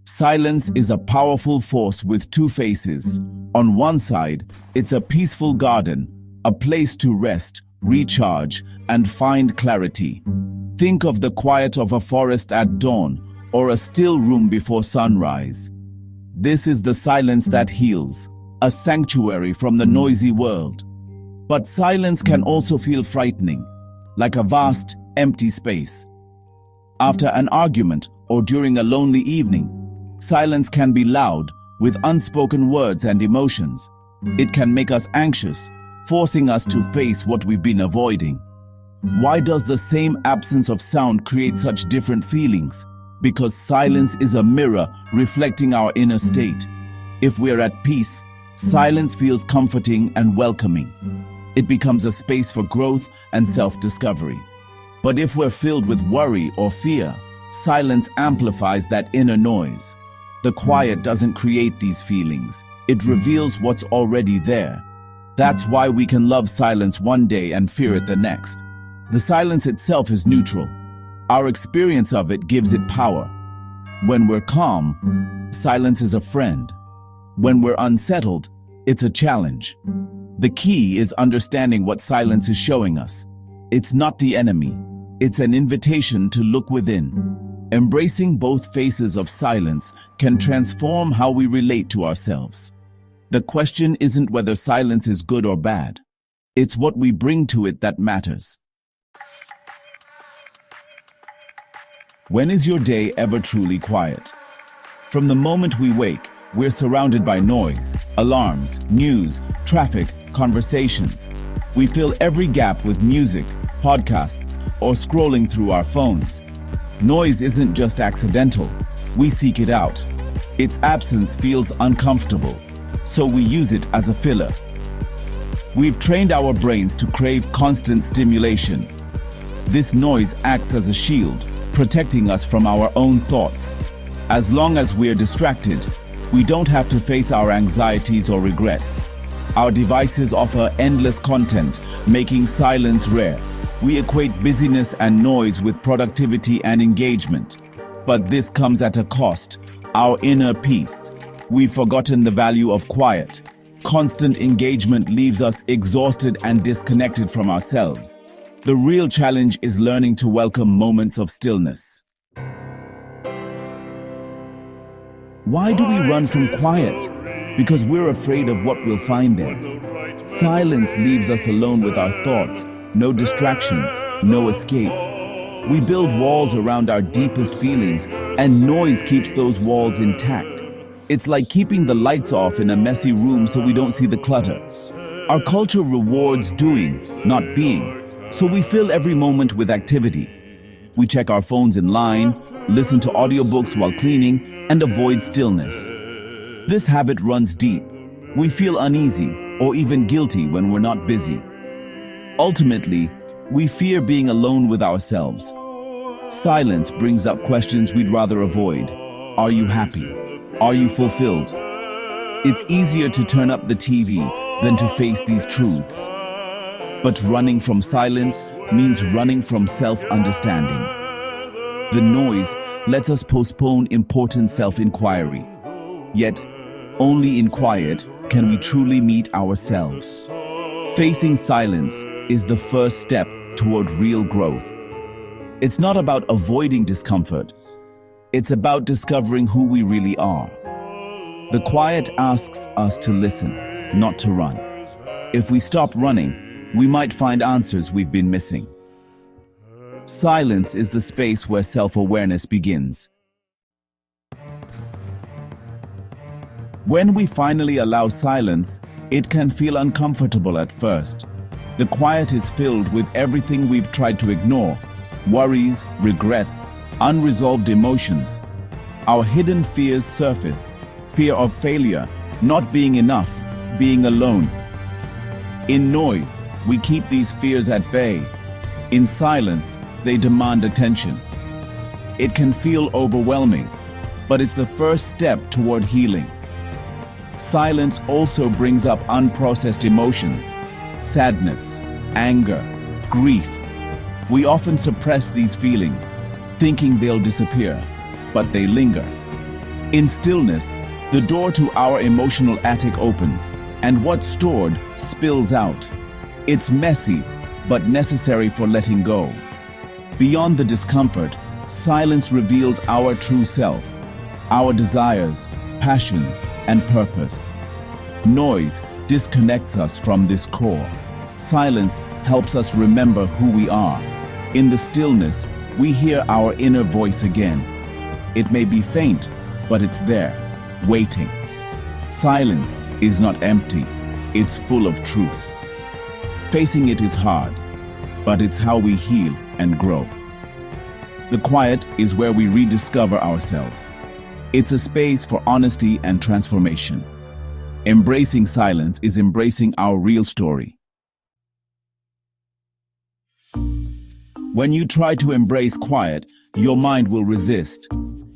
Silence is a powerful force with two faces. On one side, it's a peaceful garden, a place to rest, recharge, and find clarity. Think of the quiet of a forest at dawn or a still room before sunrise. This is the silence that heals, a sanctuary from the noisy world. But silence can also feel frightening, like a vast, empty space. After an argument or during a lonely evening, silence can be loud, with unspoken words and emotions. It can make us anxious, forcing us to face what we've been avoiding. Why does the same absence of sound create such different feelings? Because silence is a mirror reflecting our inner state. If we're at peace, silence feels comforting and welcoming. It becomes a space for growth and self-discovery. But if we're filled with worry or fear, silence amplifies that inner noise. The quiet doesn't create these feelings. It reveals what's already there. That's why we can love silence one day and fear it the next. The silence itself is neutral. Our experience of it gives it power. When we're calm, silence is a friend. When we're unsettled, it's a challenge. The key is understanding what silence is showing us. It's not the enemy. It's an invitation to look within. Embracing both faces of silence can transform how we relate to ourselves. The question isn't whether silence is good or bad. It's what we bring to it that matters. When is your day ever truly quiet? From the moment we wake, we're surrounded by noise, alarms, news, traffic, conversations. We fill every gap with music, podcasts, or scrolling through our phones. Noise isn't just accidental. We seek it out. Its absence feels uncomfortable, so we use it as a filler. We've trained our brains to crave constant stimulation. This noise acts as a shield, protecting us from our own thoughts. As long as we're distracted, we don't have to face our anxieties or regrets. Our devices offer endless content, making silence rare. We equate busyness and noise with productivity and engagement. But this comes at a cost, our inner peace. We've forgotten the value of quiet. Constant engagement leaves us exhausted and disconnected from ourselves. The real challenge is learning to welcome moments of stillness. Why do we run from quiet? Because we're afraid of what we'll find there. Silence leaves us alone with our thoughts, no distractions, no escape. We build walls around our deepest feelings, and noise keeps those walls intact. It's like keeping the lights off in a messy room so we don't see the clutter. Our culture rewards doing, not being, so we fill every moment with activity. We check our phones in line, listen to audiobooks while cleaning, and avoid stillness. This habit runs deep. We feel uneasy or even guilty when we're not busy. Ultimately, we fear being alone with ourselves. Silence brings up questions we'd rather avoid. Are you happy? Are you fulfilled? It's easier to turn up the TV than to face these truths. But running from silence means running from self-understanding. The noise lets us postpone important self-inquiry. Yet, only in quiet can we truly meet ourselves. Facing silence is the first step toward real growth. It's not about avoiding discomfort. It's about discovering who we really are. The quiet asks us to listen, not to run. If we stop running, we might find answers we've been missing. Silence is the space where self-awareness begins. When we finally allow silence, it can feel uncomfortable at first. The quiet is filled with everything we've tried to ignore: worries, regrets, unresolved emotions. Our hidden fears surface: fear of failure, not being enough, being alone. In noise, we keep these fears at bay. In silence, they demand attention. It can feel overwhelming, but it's the first step toward healing. Silence also brings up unprocessed emotions: sadness, anger, grief. We often suppress these feelings, thinking they'll disappear. but they linger. In stillness, the door to our emotional attic opens, and what's stored spills out. It's messy, but necessary for letting go. Beyond the discomfort, silence reveals our true self, our desires, passions, and purpose. Noise disconnects us from this core. Silence helps us remember who we are. In the stillness, we hear our inner voice again. It may be faint, but it's there, waiting. Silence is not empty, it's full of truth. Facing it is hard, but it's how we heal and grow. The quiet is where we rediscover ourselves. It's a space for honesty and transformation. Embracing silence is embracing our real story. When you try to embrace quiet, your mind will resist.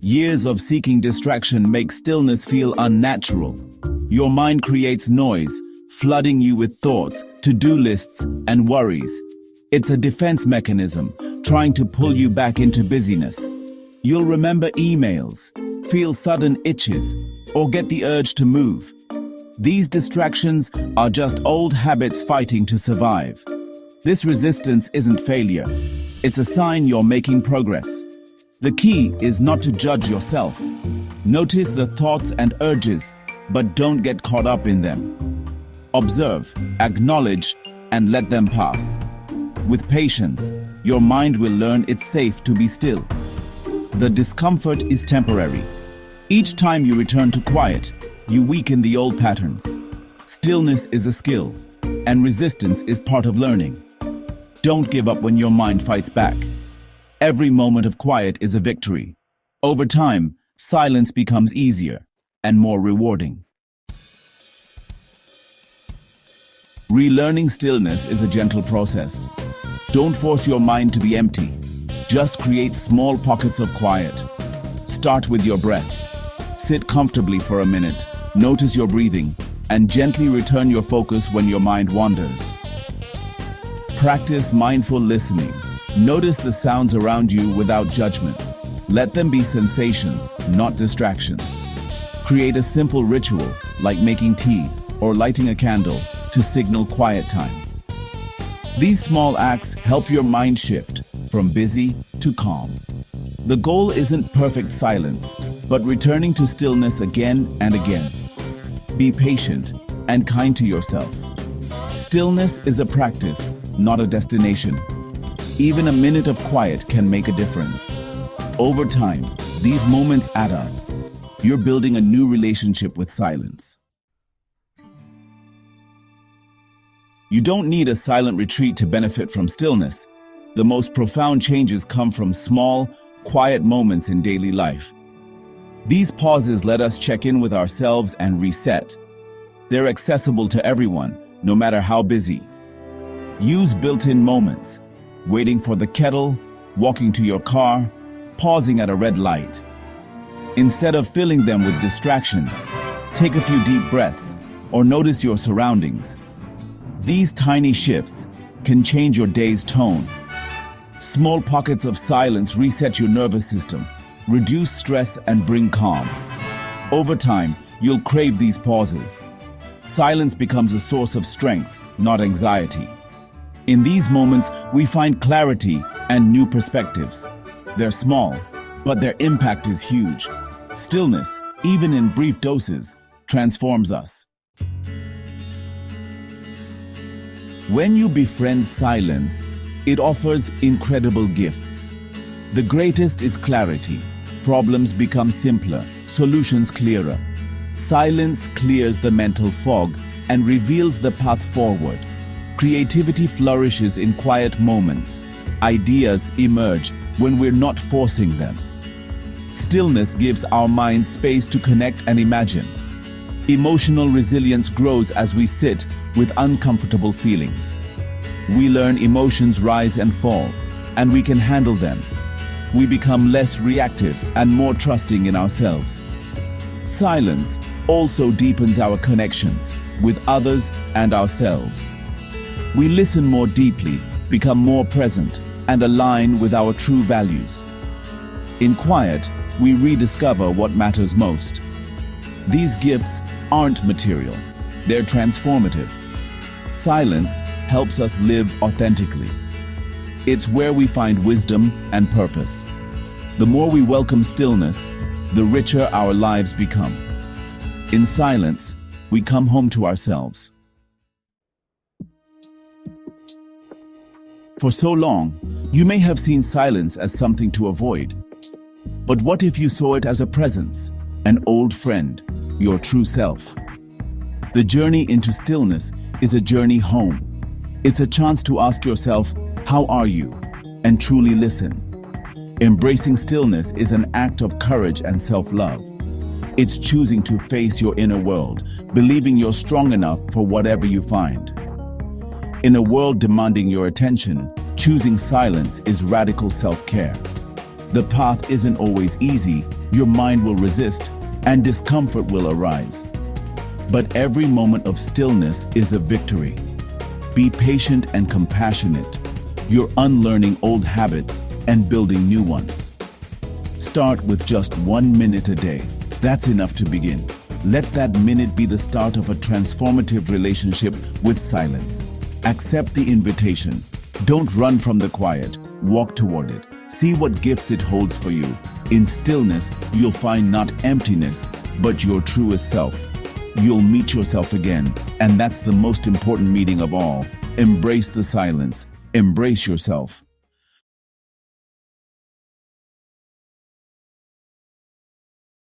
Years of seeking distraction make stillness feel unnatural. Your mind creates noise, flooding you with thoughts, to-do lists, and worries. It's a defense mechanism, trying to pull you back into busyness. You'll remember emails, feel sudden itches, or get the urge to move. These distractions are just old habits fighting to survive. This resistance isn't failure. It's a sign you're making progress. The key is not to judge yourself. Notice the thoughts and urges, but don't get caught up in them. Observe, acknowledge, and let them pass. With patience, your mind will learn it's safe to be still. The discomfort is temporary. Each time you return to quiet, you weaken the old patterns. Stillness is a skill, and resistance is part of learning. Don't give up when your mind fights back. Every moment of quiet is a victory. Over time, silence becomes easier and more rewarding. Relearning stillness is a gentle process. Don't force your mind to be empty. Just create small pockets of quiet. Start with your breath. Sit comfortably for a minute, notice your breathing, and gently return your focus when your mind wanders. Practice mindful listening. Notice the sounds around you without judgment. Let them be sensations, not distractions. Create a simple ritual, like making tea or lighting a candle, to signal quiet time. These small acts help your mind shift from busy to calm. The goal isn't perfect silence, but returning to stillness again and again. Be patient and kind to yourself. Stillness is a practice, not a destination. Even a minute of quiet can make a difference. Over time, these moments add up. You're building a new relationship with silence. You don't need a silent retreat to benefit from stillness. The most profound changes come from small, quiet moments in daily life. These pauses let us check in with ourselves and reset. They're accessible to everyone, no matter how busy. Use built-in moments, waiting for the kettle, walking to your car, pausing at a red light. Instead of filling them with distractions, take a few deep breaths or notice your surroundings. These tiny shifts can change your day's tone. Small pockets of silence reset your nervous system, reduce stress, and bring calm. Over time, you'll crave these pauses. Silence becomes a source of strength, not anxiety. In these moments, we find clarity and new perspectives. They're small, but their impact is huge. Stillness, even in brief doses, transforms us. When you befriend silence, it offers incredible gifts. The greatest is clarity. Problems become simpler, solutions clearer. Silence clears the mental fog and reveals the path forward. Creativity flourishes in quiet moments. Ideas emerge when we're not forcing them. Stillness gives our minds space to connect and imagine. Emotional resilience grows as we sit with uncomfortable feelings. We learn emotions rise and fall, and we can handle them. We become less reactive and more trusting in ourselves. Silence also deepens our connections with others and ourselves. We listen more deeply, become more present, and align with our true values. In quiet, we rediscover what matters most. These gifts aren't material, they're transformative. Silence helps us live authentically. It's where we find wisdom and purpose. The more we welcome stillness, the richer our lives become. In silence, we come home to ourselves. For so long, you may have seen silence as something to avoid. But what if you saw it as a presence, an old friend, your true self? The journey into stillness is a journey home. It's a chance to ask yourself, how are you? And truly listen. Embracing stillness is an act of courage and self-love. It's choosing to face your inner world, believing you're strong enough for whatever you find. In a world demanding your attention, choosing silence is radical self-care. The path isn't always easy, your mind will resist, and discomfort will arise. But every moment of stillness is a victory. Be patient and compassionate. You're unlearning old habits and building new ones. Start with just 1 minute a day. That's enough to begin. Let that minute be the start of a transformative relationship with silence. Accept the invitation. Don't run from the quiet. Walk toward it. See what gifts it holds for you. In stillness, you'll find not emptiness, but your truest self. You'll meet yourself again, and that's the most important meeting of all. Embrace the silence. Embrace yourself.